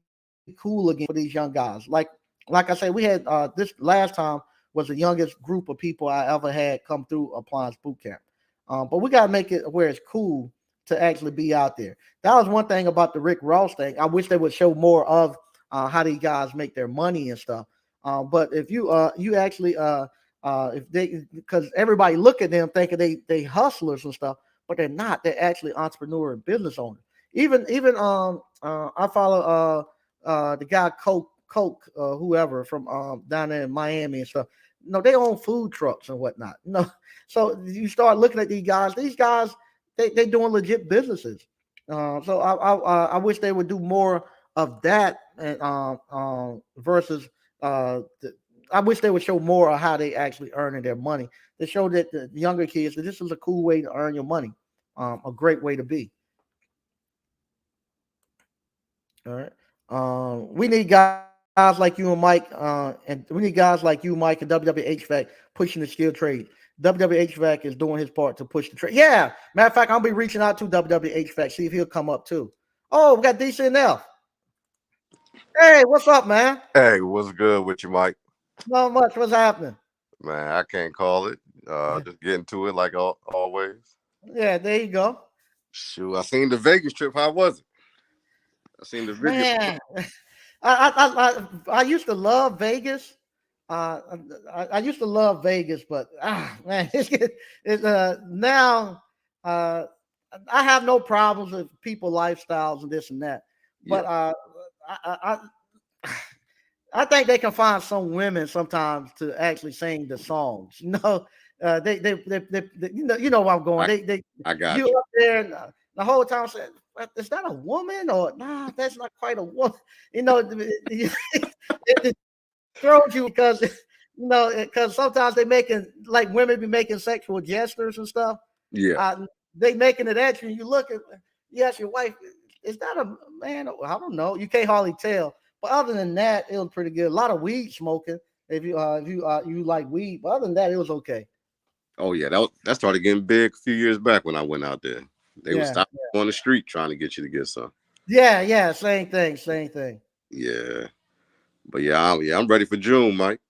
cool again for these young guys. Like I said, we had this last time was the youngest group of people I ever had come through Appliance Boot Camp. But we gotta make it where it's cool to actually be out there. That was one thing about the Rick Ross thing. I wish they would show more of how these guys make their money and stuff. But if you actually if they because everybody look at them thinking they hustlers and stuff, but they're not. They're actually entrepreneur and business owners. Even I follow the guy Coke whoever from down there in Miami and stuff. No, they own food trucks and whatnot. No, so you start looking at these guys. These guys they doing legit businesses. So I wish they would do more of that and versus I wish they would show more of how they actually earning their money. They show that the younger kids that this is a cool way to earn your money, a great way to be. All right. We need guys like you and Mike, and we need guys like you, Mike, and WWHVAC pushing the skill trade. WWHVAC is doing his part to push the trade. Yeah. Matter of fact, I'll be reaching out to WWHVAC, see if he'll come up too. Oh, we got DCNF. Hey, what's up, man? Hey, what's good with you, Mike? Not much. What's happening? Man, I can't call it. Just getting to it like always. Yeah, there you go. Shoot, I seen the Vegas trip. How was it? I seen the video. Man, I used to love Vegas. Uh, I used to love Vegas, but man, now uh, I have no problems with people lifestyles and this and that. Yeah. But I think they can find some women sometimes to actually sing the songs. You know where I'm going. I, They I got you you. up there and the whole time saying, "Is that a woman or nah? That's not quite a woman." You know, it throws you because because sometimes they making like women be making sexual gestures and stuff. Yeah. Uh, they making it at you. And you look at you ask your wife, "Is that a man?" I don't know. You can't hardly tell. But other than that, it was pretty good. A lot of weed smoking. If you like weed, but other than that, it was okay. Oh yeah, that started getting big a few years back when I went out there. They would Yeah, stop on the street trying to get you to get some. yeah. Same thing, same thing. Yeah, but I'm ready for June, Mike.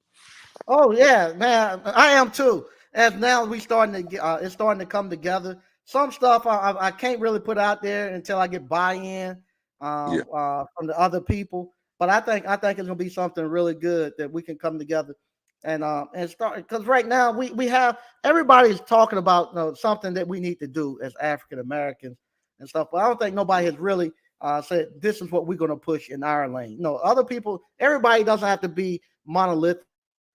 Oh yeah, man, I am too. As now we starting to get, it's starting to come together. Some stuff I can't really put out there until I get buy-in Yeah, from the other people. But I think it's gonna be something really good that we can come together and start because right now we have everybody's talking about something that we need to do as African Americans and stuff. But I don't think nobody has really said this is what we're gonna push in our lane. No, other people, everybody doesn't have to be monolithic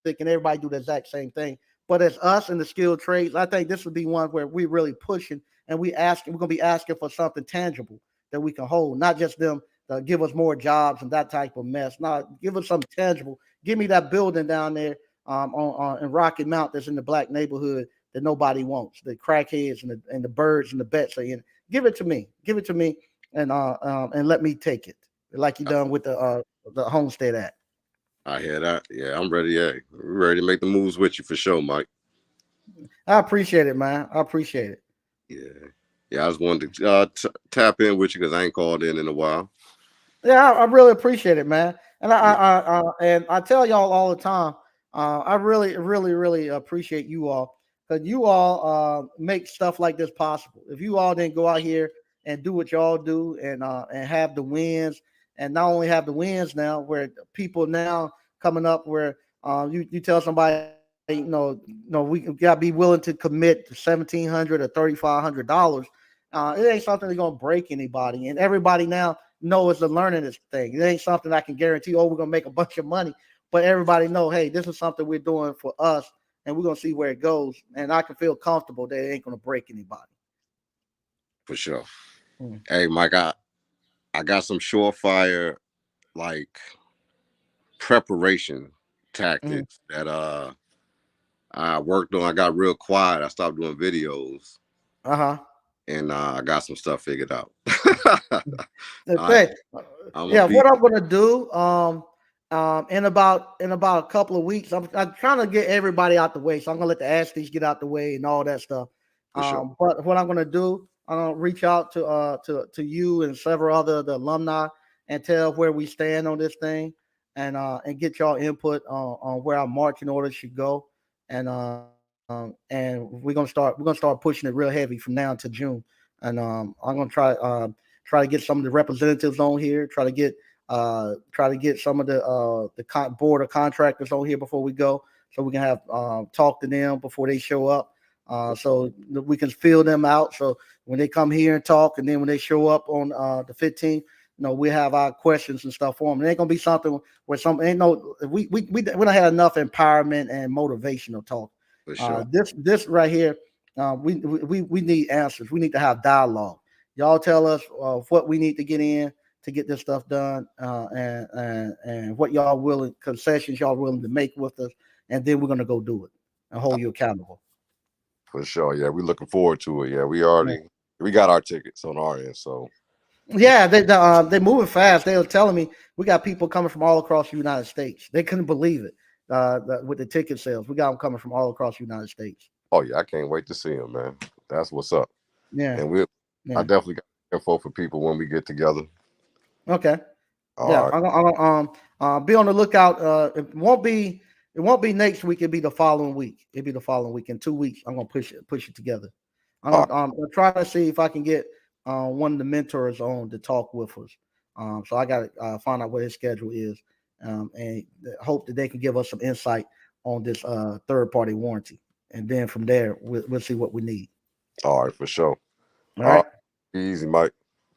and everybody do the exact same thing. But as us in the skilled trades, I think this would be one where we really pushing and we're gonna be asking for something tangible that we can hold, not just them to give us more jobs and that type of mess. No, give us something tangible. Give me that building down there on in Rocky Mount that's in the black neighborhood that nobody wants. The crackheads and the birds and the bets are in. Give it to me. Give it to me and let me take it like you I, done with the Homestead Act. I hear that. Yeah, I'm ready. Yeah, we're ready to make the moves with you for sure, Mike. I appreciate it, man. I appreciate it. Yeah, yeah. I just wanted to tap in with you because I ain't called in a while. Yeah, I really appreciate it, man. And Yeah, I tell y'all all the time, I really, really, really appreciate you all because you all make stuff like this possible. If you all didn't go out here and do what y'all do and have the wins, and not only have the wins now, where people now coming up where you tell somebody, we gotta be willing to commit $1,700 or $3,500. It ain't something that's gonna break anybody, and everybody now know it's a learning this thing. It ain't something I can guarantee. Oh, we're gonna make a bunch of money, but everybody know, hey, this is something we're doing for us, and we're gonna see where it goes. And I can feel comfortable that it ain't gonna break anybody. for sure. Mm, Hey, Mike, I got some surefire like preparation mm, tactics that I worked on. I got real quiet. I stopped doing videos, uh-huh. and I got some stuff figured out. The I thing, I'm a yeah. be What I'm gonna do, in about a couple of weeks, I'm trying to get everybody out the way. So I'm gonna let the Ashleys get out the way and all that stuff. for sure. But what I'm gonna do, I'm gonna reach out to you and several other the alumni and tell where we stand on this thing and get y'all input on where our marching orders should go. And we're gonna start pushing it real heavy from now until June. And I'm gonna try to get some of the representatives on here. Try to get some of the board of contractors on here before we go, so we can have talk to them before they show up, so that we can fill them out. So when they come here and talk, and then when they show up on the 15th, we have our questions and stuff for them. It ain't gonna be something where some ain't no we don't have enough empowerment and motivational talk. For sure. This right here, we need answers. We need to have dialogue. Y'all tell us what we need to get in to get this stuff done, and what y'all willing concessions y'all willing to make with us, and then we're gonna go do it and hold you accountable. For sure. Yeah, we're looking forward to it. Yeah, Yeah. we got our tickets on our end. So Yeah, they moving fast. They were telling me we got people coming from all across the United States. They couldn't believe it with the ticket sales. We got them coming from all across the United States. oh yeah, I can't wait to see them, man. That's what's up. Yeah, And I yeah. definitely got info for people when we get together. Okay. All Yeah, right. be on the lookout. It won't be next week. It'll be the following week. It'll be the following week. In 2 weeks, I'm gonna push it together. All right. I'm trying to see if I can get one of the mentors on to talk with us. So I got to find out what his schedule is, and hope that they can give us some insight on this third party warranty, and then from there we'll see what we need. All right, for sure. All All right. right. Easy, Mike.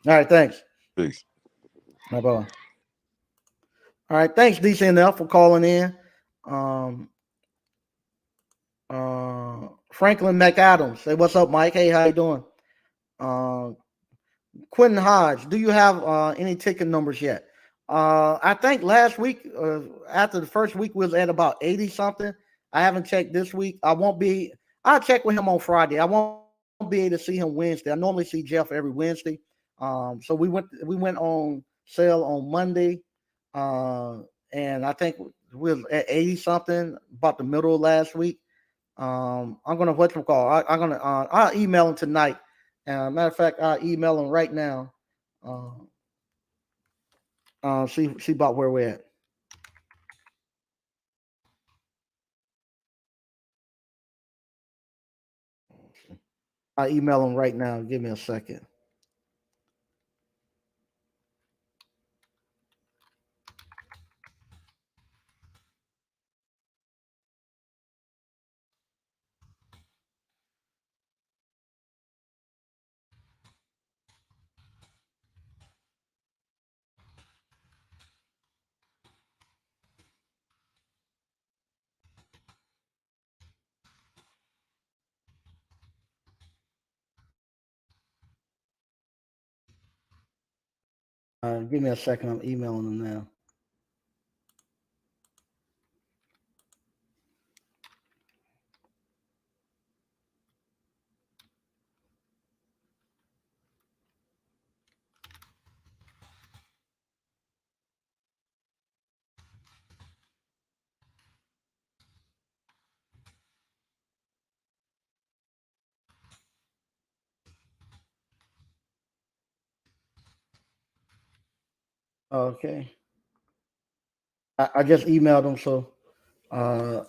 All right. Thanks. Peace. Bye bye. All right. Thanks, DCNL, for calling in. Um, Franklin McAdams. Say what's up, Mike. Hey, how you doing? Uh, Quentin Hodge, do you have any ticket numbers yet? I think last week, after the first week, we was at about 80 something. I haven't checked this week. I'll check with him on Friday. I won't be able to see him Wednesday. I normally see Jeff every Wednesday. So we went on sale on Monday. Uh, and I think we was at 80 something about the middle of last week. I'm gonna whatchamacall. I'll email him tonight. Matter of fact, I'll email him right now. Uh, see about where we're at. I email him right now. Give me a second. Give me a second. I'm emailing him now. Okay. I just emailed him, so uh,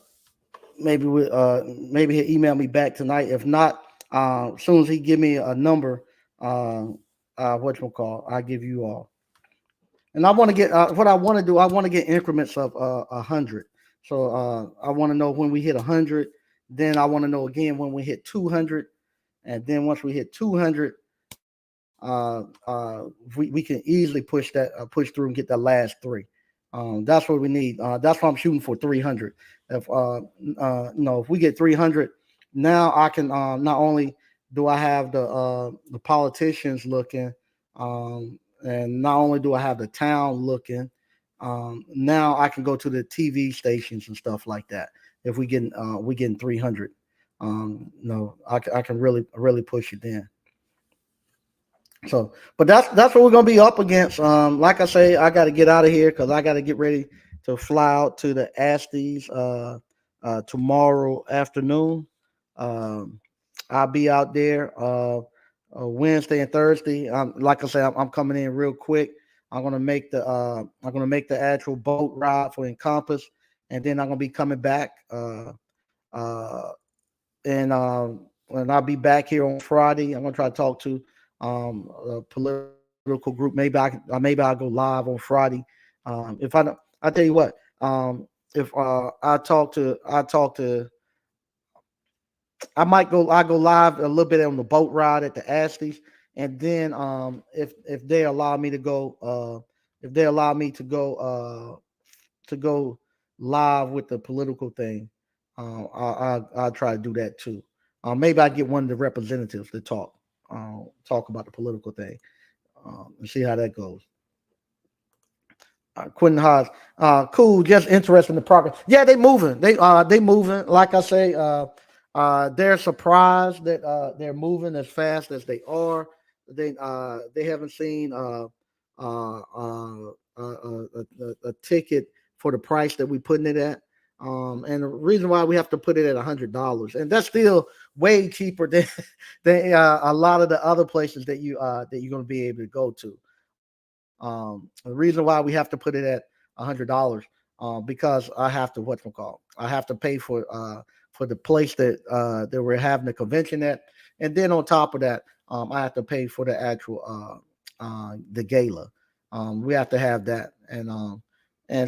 maybe he'll email me back tonight. If not, as soon as he give me a number, whatchamacall, I give you all. And I want to get what I want to do. I want to get increments of 100. So I want to know when we hit 100. Then I want to know again when we hit 200, and then once we hit 200, we can easily push through and get that last three. That's what we need. That's why I'm shooting for 300. If if we get 300, now I can not only do I have the politicians looking, and not only do I have the town looking, now I can go to the TV stations and stuff like that. If we getting 300, no, I can really push it then. So, but that's what we're gonna be up against. Like I say, I got to get out of here because I got to get ready to fly out to the Asties tomorrow afternoon. Um, I'll be out there Wednesday and Thursday. Like I say, I'm coming in real quick. I'm gonna make the actual boat ride for Encompass, and then I'm gonna be coming back. Uh, and I'll be back here on Friday. I'm gonna try to talk to a political group. Maybe I'll go live on Friday. If I don't, I tell you what. If I talk to, I go live a little bit on the boat ride at the Asties, and then if they allow me to go, if they allow me to go live with the political thing, I'll try to do that too. Maybe I get one of the representatives to talk about the political thing and see how that goes. Quentin Hodge. Cool. Just interested in the progress. Yeah, they moving. They moving. Like I say, they're surprised that they're moving as fast as they are. They haven't seen a ticket for the price that we putting it at. And the reason why we have to put it at $100, and that's still way cheaper than a lot of the other places that you're going to be able to go to. The reason why we have to put it at $100, because I have to what's it called? I have to pay for the place that we're having the convention at, and then on top of that, I have to pay for the actual the gala. We have to have that, and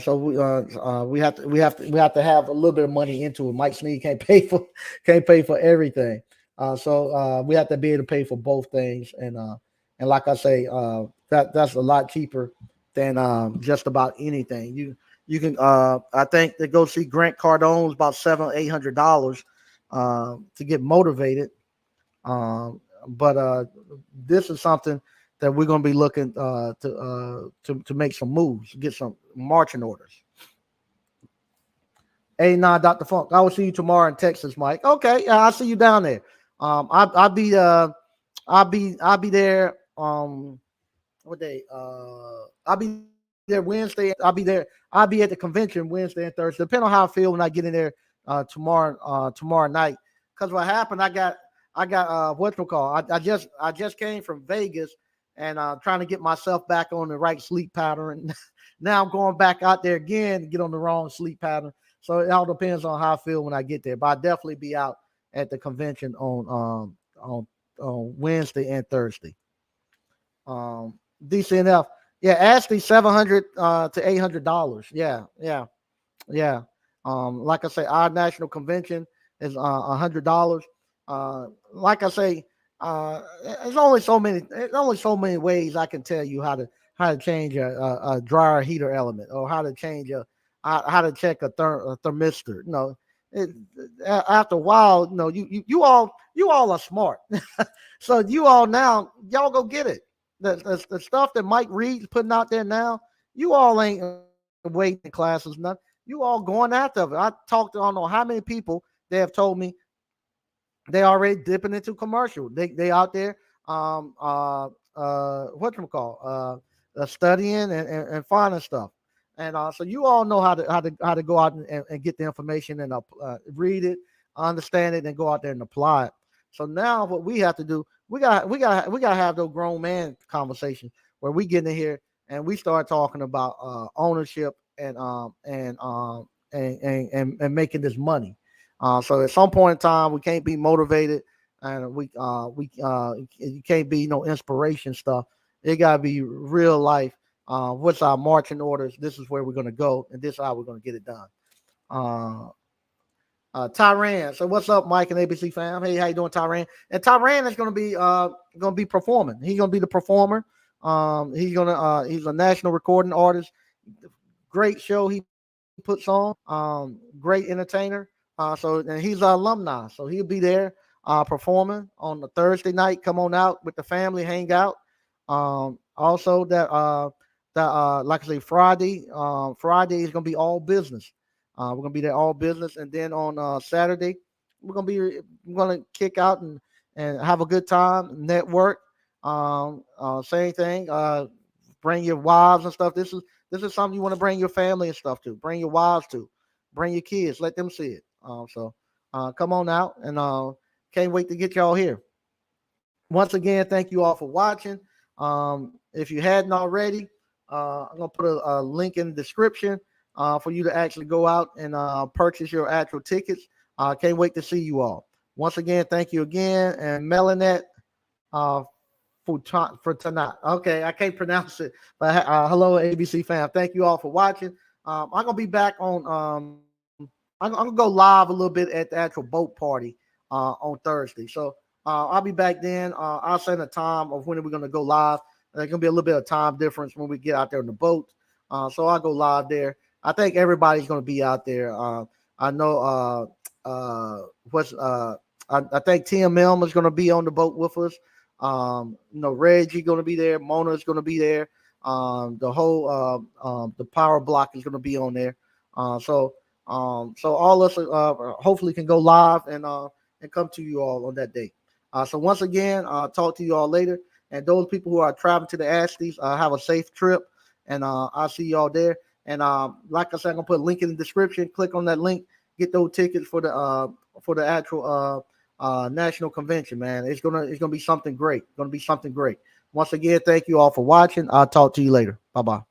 so we have to have a little bit of money into it. Mike Sneed can't pay for everything, so we have to be able to pay for both things, and like I say, that's a lot cheaper than just about anything. You can I think to go see Grant Cardone's about $700-800 to get motivated. But this is something that we're going to be looking to make some moves, get some marching orders. Hey, nah, Dr. Funk, I will see you tomorrow in Texas, Mike. Okay, I'll see you down there. I'll be there. What day? I'll be there Wednesday. I'll be at the convention Wednesday and Thursday, depending on how I feel when I get in there tomorrow night. Because what happened, I got what's it called? I just came from Vegas and trying to get myself back on the right sleep pattern. Now I'm going back out there again to get on the wrong sleep pattern. So it all depends on how I feel when I get there. But I'll definitely be out at the convention on Wednesday and Thursday. DCNF. Yeah, Ashley, $700 to $800. Yeah. Like I say, our national convention is $100. Like I say, there's only so many ways I can tell you how to change a dryer heater element, or how to change how to check a thermistor. It, after a while, you all are smart. So you all now, y'all go get it. The stuff that Mike Reed's putting out there now, you all ain't waiting in classes, nothing. You all going after it. I talked to I don't know how many people they have told me they already dipping into commercial. They out there what you call studying and finding stuff. And so you all know how to go out and get the information and read it, understand it, and go out there and apply it. So now what we have to do, we got to have those grown man conversations where we get in here and we start talking about ownership and making this money. So at some point in time, we can't be motivated, and you can't be no inspiration stuff. It gotta be real life. What's our marching orders? This is where we're gonna go, and this is how we're gonna get it done. Uh, Tyran. So what's up, Mike and ABC fam? Hey, how you doing, Tyran? And Tyran is gonna be performing. He's gonna be the performer. He's a national recording artist. Great show he puts on. Great entertainer. So and he's an alumni, so he'll be there performing on the Thursday night. Come on out with the family, hang out. Also like I say, Friday is gonna be all business. We're gonna be there all business, and then on Saturday we're gonna kick out and have a good time, network. Same thing. Bring your wives and stuff. This is something you want to bring your family and stuff to. Bring your wives to. Bring your kids. Let them see it. So come on out, and can't wait to get y'all here. Once again, thank you all for watching. If you hadn't already, I'm gonna put a link in the description for you to actually go out and purchase your actual tickets. Can't wait to see you all. Once again, thank you again, and Melanet uh, for tonight. Okay, I can't pronounce it, but hello, ABC fam. Thank you all for watching. I'm gonna be back on. I'm gonna go live a little bit at the actual boat party on Thursday. So I'll be back then. I'll send a time of when we're gonna go live. There's gonna be a little bit of time difference when we get out there in the boat. So I'll go live there. I think everybody's gonna be out there. I know I think TMM is gonna be on the boat with us. Reggie gonna be there. Mona is gonna be there. The whole the power block is going to be on there. So all us hopefully can go live and come to you all on that day. So once again, talk to you all later. And those people who are traveling to the Ashleys, have a safe trip. And I'll see you all there. And like I said, I'm gonna put a link in the description. Click on that link, get those tickets for the actual national convention. Man, it's gonna be something great. Once again, thank you all for watching. I'll talk to you later. Bye bye.